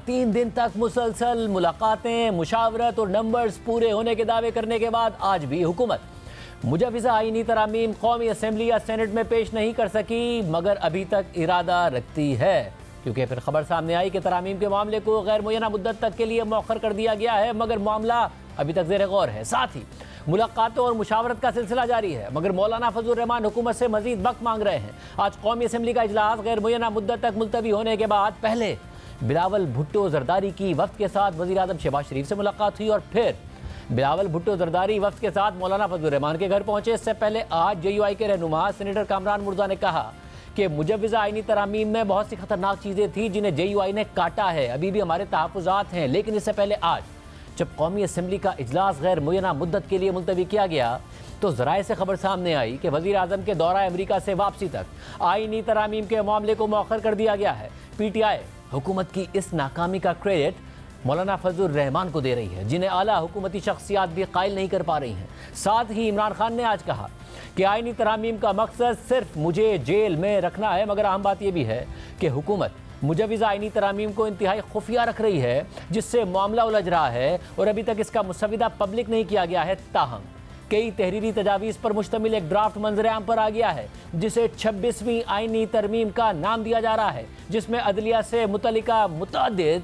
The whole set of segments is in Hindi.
3 दिन तक मुसलसल मुलाकातें, मुशावरत और नंबर्स पूरे होने के दावे करने के बाद आज भी हुकूमत मुजव्वज़ा आईनी तरामीम कौमी असम्बली या सेनेट में पेश नहीं कर सकी, मगर अभी तक इरादा रखती है, क्योंकि फिर खबर सामने आई कि तरामीम के मामले को गैर मुय्यना मुद्दत तक के लिए मौखर कर दिया गया है, मगर मामला अभी तक ज़ेर गौर है। साथ ही मुलाकातों और मुशावरत का सिलसिला जारी है, मगर मौलाना फजल रहमान हुकूमत से मजीद वक्त मांग रहे हैं। आज कौमी असम्बली का इजलास गैर मुय्यना मुद्दत तक मुलतवी होने के बाद पहले बिलावल भुट्टो जरदारी की वफ्द के साथ वज़ीर आज़म शहबाज शरीफ से मुलाकात हुई और फिर बिलावल भुट्टो जरदारी वफ्द के साथ मौलाना फजल रहमान के घर पहुंचे। इससे पहले आज JUI के रहनुमा सेनेटर कामरान मुर्जा ने कहा कि मुजव्वज़ा आईनी तरामीम में बहुत सी खतरनाक चीज़ें थी जिन्हें JUI ने काटा है, अभी भी हमारे तहफ़्फ़ुज़ात हैं। लेकिन इससे पहले आज जब कौमी असम्बली का इजलास गैर मुय्यना मुद्दत के लिए मुलतवी किया गया तो ज़राए से खबर सामने आई कि वज़ीर आज़म के दौरा अमरीका से वापसी तक आईनी तरामीम के मामले को मौखर कर दिया गया है। PTI हुकूमत की इस नाकामी का क्रेडिट मौलाना फजल रहमान को दे रही है, जिन्हें आला हुकूमती शख्सियात भी कायल नहीं कर पा रही हैं। साथ ही इमरान खान ने आज कहा कि आईनी तरामीम का मकसद सिर्फ मुझे जेल में रखना है, मगर अहम बात यह भी है कि हुकूमत मुजव्वज़ा आईनी तरामीम को इंतहाई खुफिया रख रही है, जिससे मामला उलझ रहा है और अभी तक इसका मुसविदा पब्लिक नहीं किया गया है। ताहम कई तहरीरी तजावीज़ पर मुश्तमिल एक ड्राफ्ट मंजर-ए-आम पर आ गया है, जिसे 26वीं आईनी तरमीम का नाम दिया जा रहा है, जिसमें अदलिया से मुतल्लिका मुतअद्दिद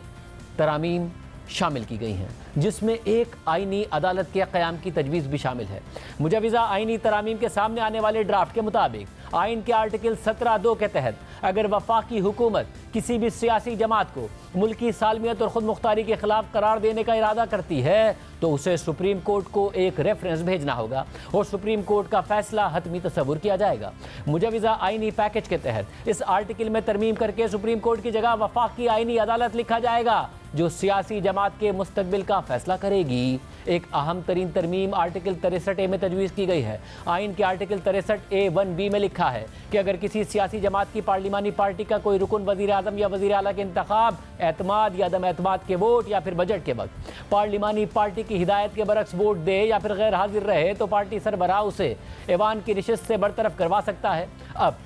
तरामीम शामिल की गई हैं, जिसमें एक आईनी अदालत के क़याम की तजवीज़ भी शामिल है। मुजव्वज़ा आईनी तरामीम के सामने आने वाले ड्राफ्ट के मुताबिक आइन के आर्टिकल 17(2) के तहत अगर वफाकी हुकूमत किसी भी सियासी जमात को मुल्की सालमियत और ख़ुद मुख्तारी के ख़िलाफ़ करार देने का इरादा करती है तो उसे सुप्रीम कोर्ट को एक रेफरेंस भेजना होगा और सुप्रीम कोर्ट का फैसला हतमी तस्वुर किया जाएगा। मुजव्वज़ा आईनी पैकेज के तहत इस आर्टिकल में तरमीम करके सुप्रीम कोर्ट की जगह वफाकी आईनी अदालत लिखा जाएगा, जो सियासी जमात के मुस्तकबिल का फैसला करेगी। एक अहम तरीन तरमीम आर्टिकल 63A में तजवीज़ की गई है। आइन के आर्टिकल 63A(1)(b) में लिखा है कि अगर किसी सियासी जमात की पार्लिमानी पार्टी का कोई रुकन वज़ीर आज़म या वज़ीर आला के इंतखाब, एतमाद या अदम एतमाद के वोट या फिर बजट के वक्त पार्लिमानी पार्टी की हिदायत के बरक्स वोट दे या फिर गैर हाजिर रहे तो पार्टी सरबराह उसे ऐवान की नशिस्त से बरतरफ करवा सकता है। अब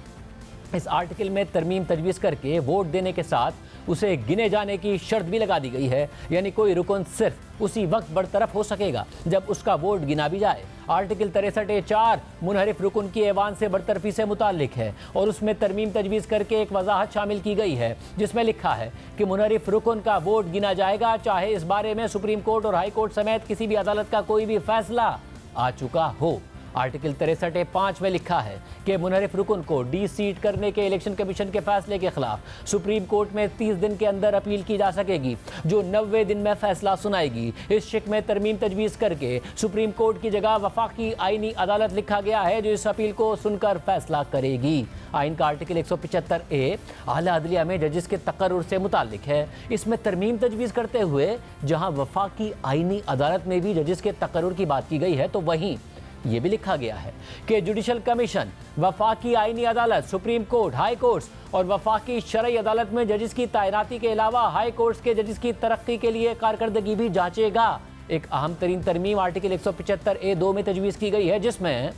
इस आर्टिकल में तरमीम तजवीज़ करके वोट देने के साथ उसे गिने जाने की शर्त भी लगा दी गई है, यानी कोई रुकन सिर्फ उसी वक्त बरतरफ हो सकेगा जब उसका वोट गिना भी जाए। आर्टिकल 63A(4) मुनहरिफ रुकन की ऐवान से बरतरफी से मुताल्लिक है और उसमें तरमीम तजवीज़ करके एक वजाहत शामिल की गई है, जिसमें लिखा है कि मुनहरिफ रुकन का वोट गिना जाएगा चाहे इस बारे में सुप्रीम कोर्ट और हाई कोर्ट समेत किसी भी अदालत का कोई भी फैसला आ चुका हो। आर्टिकल 63A(5) में लिखा है कि मुनहरिफ रुकन को डी-सीट करने के इलेक्शन कमीशन के फैसले के खिलाफ सुप्रीम कोर्ट में 30 दिन के अंदर अपील की जा सकेगी, जो 90 दिन में फैसला सुनाएगी। इस शिक में तरमीम तजवीज़ करके सुप्रीम कोर्ट की जगह वफाकी आईनी अदालत लिखा गया है, जो इस अपील को सुनकर फैसला करेगी। आइन का आर्टिकल 175A आला अदलिया में जजिस के तकर्रुर से मुताल्लिक है। इसमें तरमीम तजवीज़ करते हुए जहाँ वफाकी आईनी अदालत में भी जजिस के तकर्रुर की बात की गई है, तो वहीं ये भी लिखा गया है कि जुडिशल कमीशन, वफाकी आईनी अदालत, सुप्रीम कोर्ट, हाई कोर्ट्स और वफाकी शरई अदालत में जजिस की तैनाती के अलावा हाई कोर्ट्स के जजिस की तरक्की के लिए कारकर्दगी भी जांचेगा। एक अहम तरीन तरमीम आर्टिकल 175A(2) में तजवीज़ की गई है, जिसमें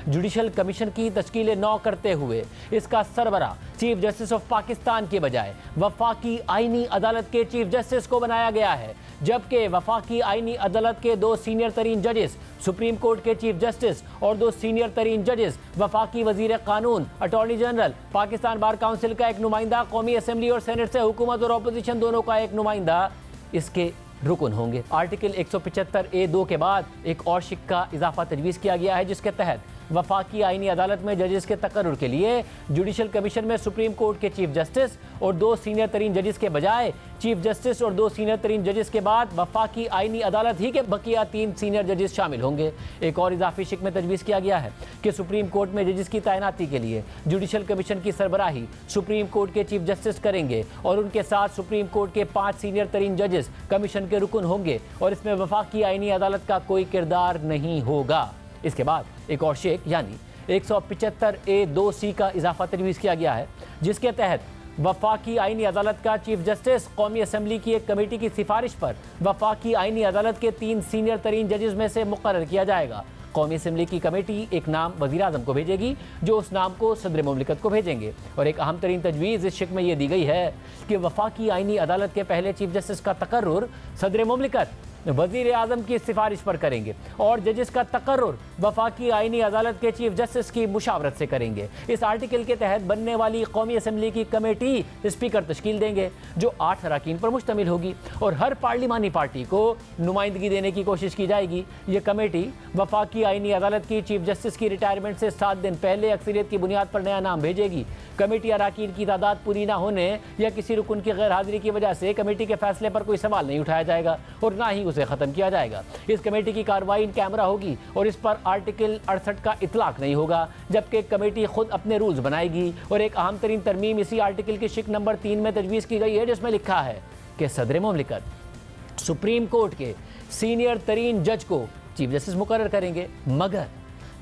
जुडिशल कमीशन की तश्कील नौ करते हुए इसका सरबरा चीफ जस्टिस ऑफ पाकिस्तान के बजाय वफाकी आईनी अदालत के चीफ जस्टिस को बनाया गया है, जबकि वफाकी आईनी अदालत के 2 सीनियर तरीन जजेस सुप्रीम कोर्ट के चीफ जस्टिस और 2 सीनियर तरीन जजेस वफाकी वजीर कानून, attorney general, Pakistan bar council का एक नुमाइंदा, कौमी असम्बली और सेनेट से हुकूमत और अपोजिशन दोनों का एक नुमाइंदा इसके रुकन होंगे। आर्टिकल 175A(2) के बाद एक और शिक का इजाफा तजवीज़ किया गया है, जिसके तहत वफाकी आईनी अदालत में जजेस के तकर्रुर के लिए जुडिशल कमीशन में सुप्रीम कोर्ट के चीफ जस्टिस और 2 सीनियर तरीन जजेस के बजाय चीफ जस्टिस और 2 सीनियर तरीन जजेस के बाद वफाकी आईनी अदालत ही के बकिया 3 सीनियर जजेस शामिल होंगे। एक और इजाफी शिक में तजवीज़ किया गया है कि सुप्रीम कोर्ट में जजेस की तैनाती के लिए जुडिशल कमीशन की सरबराही सुप्रीम कोर्ट के चीफ जस्टिस करेंगे और उनके साथ सुप्रीम कोर्ट के 5 सीनियर तरीन जजेस कमीशन के रुकन होंगे और इसमें वफाकी आईनी अदालत का कोई किरदार नहीं होगा। इसके बाद एक और शेक यानी 175A(2)(c) का इजाफा तजवीज़ किया गया है, जिसके तहत वफाकी आईनी अदालत का चीफ जस्टिस कौमी असम्बली की एक कमेटी की सिफारिश पर वफाकी आईनी अदालत के 3 सीनियर तरीन जजेस में से मुकर्रर किया जाएगा। कौमी असम्बली की कमेटी एक नाम वज़ीर आज़म को भेजेगी, जो उस नाम को सदर मुमलिकत को भेजेंगे। और एक अहम तरीन तजवीज़ इस शिक में यह दी गई है कि वफाकी आइनी अदालत के पहले चीफ जस्टिस का तकर्रुर सदर मुमलिकत वज़ीर आज़म की सिफारिश पर करेंगे और जजिस का तकर्रुर वफाकी आइनी अदालत के चीफ जस्टिस की मुशावरत से करेंगे। इस आर्टिकल के तहत बनने वाली कौमी असम्बली की कमेटी स्पीकर तश्कील देंगे, जो 8 अरकान पर मुश्तमिल होगी और हर पार्लिमानी पार्टी को नुमाइंदगी देने की कोशिश की जाएगी। ये कमेटी वफाकी आइनी अदालत की चीफ जस्टिस की रिटायरमेंट से 7 दिन पहले अक्सरियत की बुनियाद पर नया नाम भेजेगी। कमेटी अरकान की तादाद पूरी ना होने या किसी रुकन की गैर हाजिरी की वजह से कमेटी के फैसले पर कोई सवाल नहीं उठाया जाएगा और ना ही उसे ख़त्म किया जाएगा। इस कमेटी की कार्रवाई इन कैमरा होगी और इस पर आर्टिकल 68 का इतलाक नहीं होगा, जबकि कमेटी खुद अपने रूल्स बनाएगी। और एक अहम तरीन तरमीम इसी आर्टिकल की शिक नंबर 3 में तजवीज़ की गई है, जिसमें लिखा है कि सदर मुमलिकत सुप्रीम कोर्ट के सीनियर तरीन जज को चीफ जस्टिस मुकर्रर करेंगे,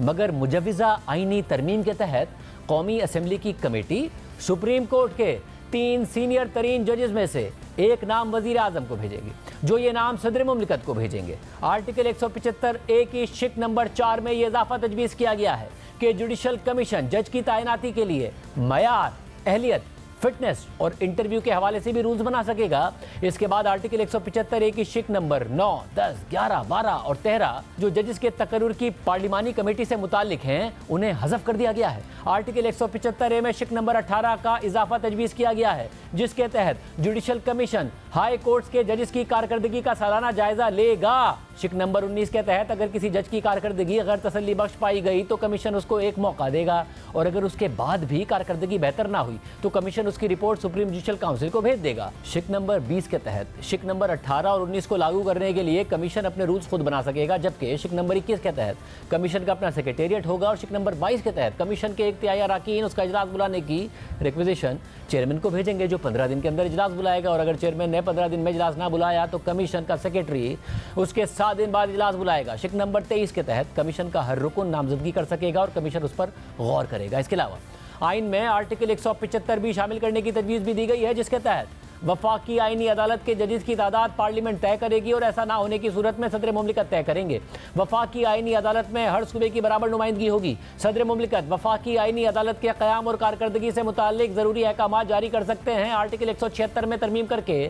मगर मुजव्विज़ा आइनी तरमीम के तहत कौमी असम्बली की कमेटी सुप्रीम कोर्ट के 3 सीनियर तरीन जजेस में से एक नाम वज़ीर आज़म को भेजेगी, जो ये नाम सदर मुमलिकत को भेजेंगे। आर्टिकल 175A की शिक नंबर 4 में यह इजाफा तजवीज़ किया गया है कि जुडिशल कमीशन जज की तैनाती के लिए मयार, अहलियत, फिटनेस और इंटरव्यू के हवाले से भी रूल्स बना सकेगा। इसके बाद आर्टिकल 175A की शिक नंबर 9, 10, 11, 12 और 13 जो जजेस के तकर्रुर की पार्लिमानी कमेटी से मुताल्लिक हैं, उन्हें हज़फ कर दिया गया है। आर्टिकल 175A में शिक नंबर 18 का इजाफा तजवीज़ किया गया है, जिसके तहत जुडिशल कमीशन हाई कोर्ट्स के जजेस की कारकर्दगी का सालाना जायजा लेगा। शिक नंबर 19 के तहत अगर किसी जज की कारकर्दगी गैर तसल्ली बख्श पाई गई तो कमीशन उसको एक मौका देगा और अगर उसके बाद भी कारकर्दगी बेहतर ना हुई तो कमीशन उसकी रिपोर्ट सुप्रीम जुडिशल काउंसिल को भेज देगा। शिक नंबर 20 के तहत शिक नंबर 18 और 19 को लागू करने के लिए कमीशन अपने रूल्स खुद बना सकेगा, जबकि शिक नंबर 21 के तहत कमीशन का अपना सेक्रेटेरिएट होगा और शिक नंबर 22 के तहत कमीशन के 1/3 अरकान उसका इजलास बुलाने की रिक्विजिशन चेयरमैन को भेजेंगे, जो 15 दिन के अंदर इजलास बुलाएगा और अगर चेयरमैन ने 15 दिन में इजलास ना बुलाया तो कमीशन का सेक्रेटरी उसके 7 दिन बाद इजलास बुलाएगा। शिक नंबर 23 के तहत कमीशन का हर रुकन नामजदगी कर सकेगा और कमीशन उस पर गौर करेगा। इसके अलावा आइन में आर्टिकल 175 भी शामिल करने की तजवीज़ भी दी गई है, जिसके तहत वफाकी आइनी अदालत के जजेस की तादाद पार्लियामेंट तय करेगी और ऐसा ना होने की सूरत में सदर मुमलिकत तय करेंगे। वफाकी आइनी अदालत में हर सूबे की बराबर नुमाइंदगी होगी। सदर मुमलिकत वफाकी आइनी अदालत के क़याम और कारकर्दगी से मुताल्लिक ज़रूरी अहकाम जारी कर सकते हैं। आर्टिकल 176 में तरमीम करके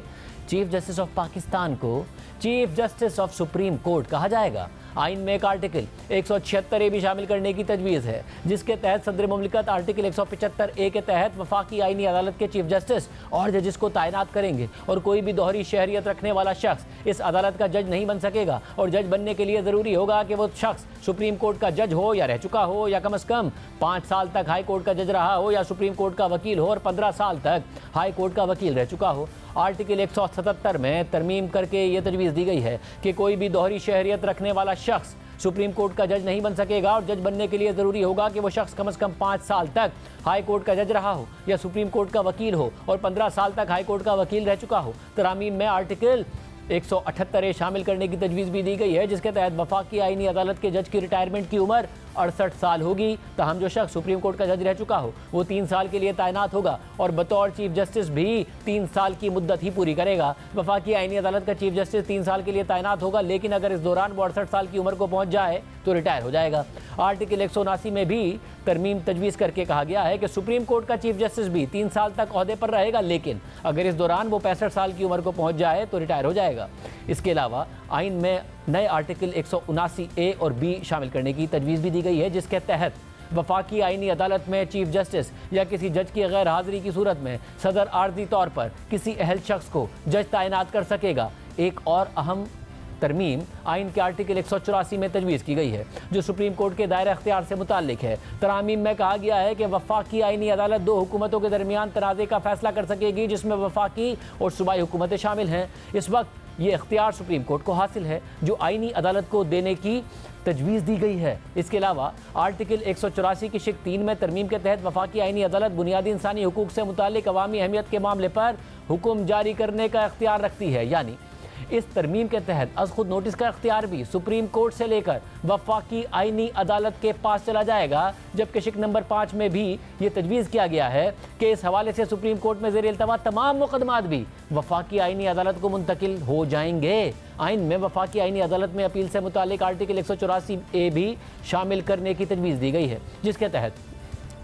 चीफ जस्टिस ऑफ पाकिस्तान को chief justice of supreme court कहा जाएगा। आइन में एक आर्टिकल 176A भी शामिल करने की तजवीज़ है, जिसके तहत सदर मुमलिकत आर्टिकल 175A के तहत वफाकी आइनी अदालत के चीफ जस्टिस और जजेस को तैनात करेंगे और कोई भी दोहरी शहरियत रखने वाला शख्स इस अदालत का जज नहीं बन सकेगा। और जज बनने के लिए ज़रूरी होगा कि वो शख्स सुप्रीम कोर्ट का जज हो या रह चुका हो या कम अज़ कम 5 साल तक हाई कोर्ट का जज रहा हो या सुप्रीम कोर्ट का वकील हो और 15 साल तक हाई कोर्ट का वकील रह चुका हो। आर्टिकल 177 में तरमीम करके ये तजवीज़ दी गई है कि कोई भी दोहरी शहरियत रखने वाला शख्स सुप्रीम कोर्ट का जज नहीं बन सकेगा और जज बनने के लिए ज़रूरी होगा कि वो शख्स कम से कम 5 साल तक हाई कोर्ट का जज रहा हो या सुप्रीम कोर्ट का वकील हो और 15 साल तक हाई कोर्ट का वकील रह चुका हो। तरामीम में आर्टिकल 178A शामिल करने की तजवीज़ भी दी गई है, जिसके तहत वफाकी आइनी अदालत के जज की रिटायरमेंट की उम्र 68 साल होगी। तहम जो शख्स सुप्रीम कोर्ट का जज रह चुका हो वो 3 साल के लिए तैनात होगा और बतौर चीफ जस्टिस भी 3 साल की मुद्दत ही पूरी करेगा। वफाकी आइनी अदालत का चीफ जस्टिस 3 साल के लिए तैनात होगा, लेकिन अगर इस दौरान वो 68 साल की उम्र को पहुँच जाए तो रिटायर हो जाएगा। आर्टिकल 179 में भी तरमीम तजवीज़ करके कहा गया है कि सुप्रीम कोर्ट का चीफ जस्टिस भी 3 साल तक ओहदे पर रहेगा, लेकिन अगर इस दौरान वो 65 साल की उम्र को पहुँच जाए तो रिटायर हो जाएगा। इसके अलावा आइन में नए आर्टिकल 179A और B शामिल करने की तजवीज़ भी दी गई है, जिसके तहत वफाकी आइनी अदालत में चीफ जस्टिस या किसी जज की गैर हाज़िरी की सूरत में सदर आर्जी तौर पर किसी अहल शख्स को जज तैनात कर सकेगा। एक और अहम तरमीम आइन के आर्टिकल 184 में तजवीज़ की गई है, जो सुप्रीम कोर्ट के दायरा अख्तियार से मुताल्लिक है। तरामीम में कहा गया है कि वफाकी आइनी अदालत 2 हुकूमतों के दरमियान तनाज़े का फैसला कर सकेगी, जिसमें वफाकी और सूबाई हुकूमतें शामिल हैं। इस वक्त ये इख्तियार सुप्रीम कोर्ट को हासिल है, जो आइनी अदालत को देने की तजवीज़ दी गई है। इसके अलावा आर्टिकल 184 की शिक 3 में तरमीम के तहत वफाकी आइनी अदालत बुनियादी इंसानी हुकूक से मुताल्लिक अवामी अहमियत के मामले पर हुक्म जारी करने का इख्तियार रखती है, यानी इस तरमीम के तहत अज खुद नोटिस का इख्तियार भी सुप्रीम कोर्ट से लेकर वफाकी आईनी अदालत के पास चला जाएगा, जबकि शिक नंबर 5 में भी ये तजवीज़ किया गया है कि इस हवाले से सुप्रीम कोर्ट में ज़ेर इल्तवा तमाम मुकदमात भी वफाकी आईनी अदालत को मुंतकिल हो जाएंगे। आइन में वफाकी आईनी अदालत में अपील से मुतालिक आर्टिकल 184A भी शामिल करने की तजवीज़ दी गई है, जिसके तहत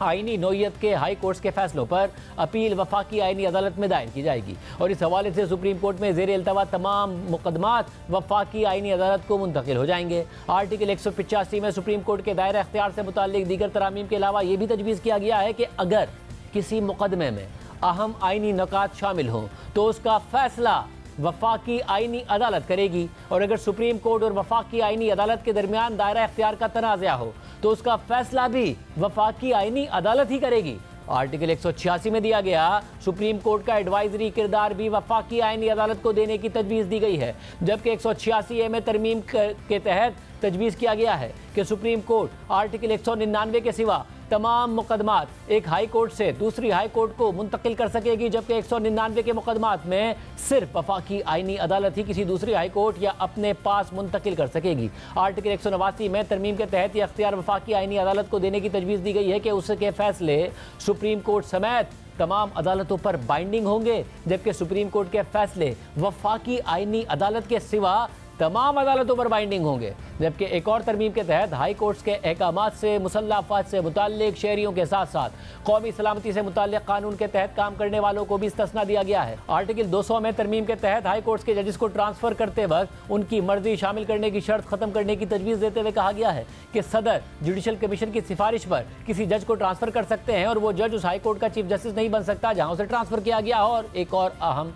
आईनी नौयत के हाई कोर्ट्स के फैसलों पर अपील वफाकी आईनी अदालत में दायर की जाएगी और इस हवाले से सुप्रीम कोर्ट में ज़ेर इल्तवा तमाम मुकदमात वफाकी आईनी अदालत को मुंतकिल हो जाएंगे। आर्टिकल 185 में सुप्रीम कोर्ट के दायरा अख्तियार से मुताल्लिक दीगर तरामीम के अलावा ये भी तजवीज़ किया गया है कि अगर किसी मुकदमे में अहम आईनी नुकात शामिल हों तो उसका फैसला वफाकी आईनी अदालत करेगी, और अगर सुप्रीम कोर्ट और वफाकी आईनी अदालत के दरमियान दायरा अख्तियार का तनाज़ा हो तो उसका फैसला भी वफाकी आईनी अदालत ही करेगी। आर्टिकल 186 में दिया गया सुप्रीम कोर्ट का एडवाइजरी किरदार भी वफाकी आईनी अदालत को देने की तजवीज़ दी गई है, जबकि 186A में तरमीम के तहत तजवीज़ किया गया है कि सुप्रीम कोर्ट आर्टिकल 199 के सिवा तमाम मुकदमात एक हाई कोर्ट से दूसरी हाई कोर्ट को मुंतकिल कर सकेगी, जबकि 199 के मुकदमात में सिर्फ वफाकी आईनी अदालत ही किसी दूसरी हाई कोर्ट या अपने पास मुंतकिल कर सकेगी। आर्टिकल 189 में तरमीम के तहत यह अख्तियार वफाकी आईनी अदालत को देने की तजवीज़ दी गई है कि उसके फैसले सुप्रीम कोर्ट समेत तमाम अदालतों पर बाइंडिंग होंगे, जबकि सुप्रीम कोर्ट के फैसले वफाकी आईनी अदालत के सिवा तमाम अदालतों पर बाइंडिंग होंगे। जबकि एक और तरमीम के तहत हाई कोर्ट्स के अहकामात से मुसल्लह अफवाज से मुताल्लिक शहरियों के साथ साथ कौमी सलामती से मुताल्लिक कानून के तहत काम करने वालों को भी इस्तिस्ना दिया गया है। आर्टिकल 200 में तरमीम के तहत हाई कोर्ट्स के जजेस को ट्रांसफर करते वक्त उनकी मर्जी शामिल करने की शर्त खत्म करने की तजवीज़ देते हुए कहा गया है कि सदर जुडिशल कमीशन की सिफारिश पर किसी जज को ट्रांसफर कर सकते हैं और वो जज उस हाई कोर्ट का चीफ जस्टिस नहीं बन सकता जहाँ उसे ट्रांसफर किया गया। और एक और अहम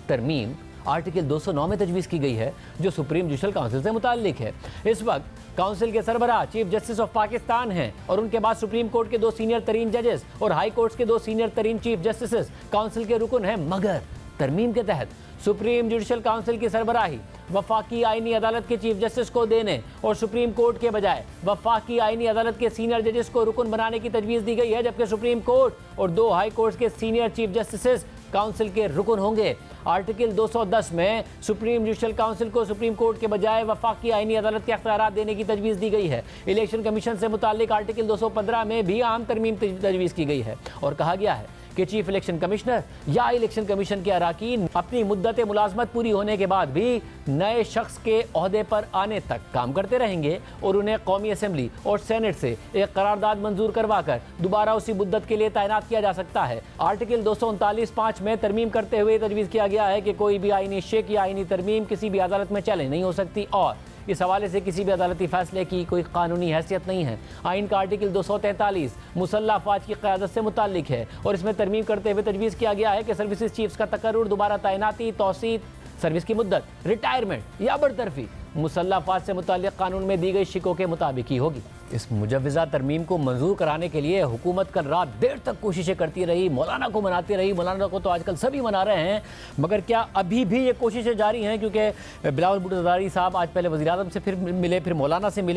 तरमीम आर्टिकल 209 में तजवीज़ की गई है जो सुप्रीम जुडिशल काउंसिल से मुताल्लिक है। इस वक्त काउंसिल के सरबराह चीफ जस्टिस ऑफ पाकिस्तान हैं और उनके बाद सुप्रीम कोर्ट के 2 सीनियर तरीन जजेस और हाई कोर्ट्स के 2 सीनियर तरीन चीफ जस्टिस काउंसिल के रुकन हैं, मगर तरमीम के तहत सुप्रीम जुडिशल काउंसिल की सरबराही वफाकी आईनी अदालत के चीफ जस्टिस को देने और सुप्रीम कोर्ट के बजाय वफाकी आईनी अदालत के सीनियर जजेस को रुकन बनाने की तजवीज़ दी गई है, जबकि सुप्रीम कोर्ट और 2 हाई कोर्ट्स के सीनियर चीफ जस्टिस काउंसिल के रुकन होंगे। आर्टिकल 210 में सुप्रीम जुडिशल काउंसिल को सुप्रीम कोर्ट के बजाय वफाकी आईनी अदालत के अख्तियारात देने की तजवीज़ दी गई है। इलेक्शन कमीशन से मुताल्लिक आर्टिकल 215 में भी अहम तरमीम तजवीज़ की गई है और कहा गया है कि चीफ इलेक्शन कमिश्नर या इलेक्शन कमीशन के अराकीन अपनी मुद्दत मुलाजमत पूरी होने के बाद भी नए शख्स के ओहदे पर आने तक काम करते रहेंगे और उन्हें कौमी असम्बली और सेनेट से एक करारदाद मंजूर करवा कर दोबारा उसी मुद्दत के लिए तैनात किया जा सकता है। आर्टिकल 239(5) में तरमीम करते हुए तजवीज़ किया गया है कि कोई भी आईनी शेक या आईनी तरमीम किसी भी अदालत में चैलेंज नहीं हो सकती और इस हवाले से किसी भी अदालती फैसले की कोई कानूनी हैसियत नहीं है। आइन का आर्टिकल 243 मुसल्लह अफवाज की क़यादत से मुताल्लिक है और इसमें तरमीम करते हुए तजवीज़ किया गया है कि सर्विसेज चीफ्स का तकर्रुर, दोबारा तैनाती, तौसीत, सर्विस की मुद्दत, रिटायरमेंट या बरतरफी मुसल्लह अफवाज से मुताल्लिक कानून में दी गई शिकों के मुताबिक ही होगी। इस मुजव्वज़ा तरमीम को मंजूर कराने के लिए हुकूमत कल रात देर तक कोशिशें करती रही, मौलाना को मनाती रही। मौलाना को तो आजकल सभी मना रहे हैं, मगर क्या अभी भी ये कोशिशें जारी हैं? क्योंकि बिलावल भुट्टो ज़रदारी साहब आज पहले वज़ीर आज़म से फिर मिले, फिर मौलाना से मिले।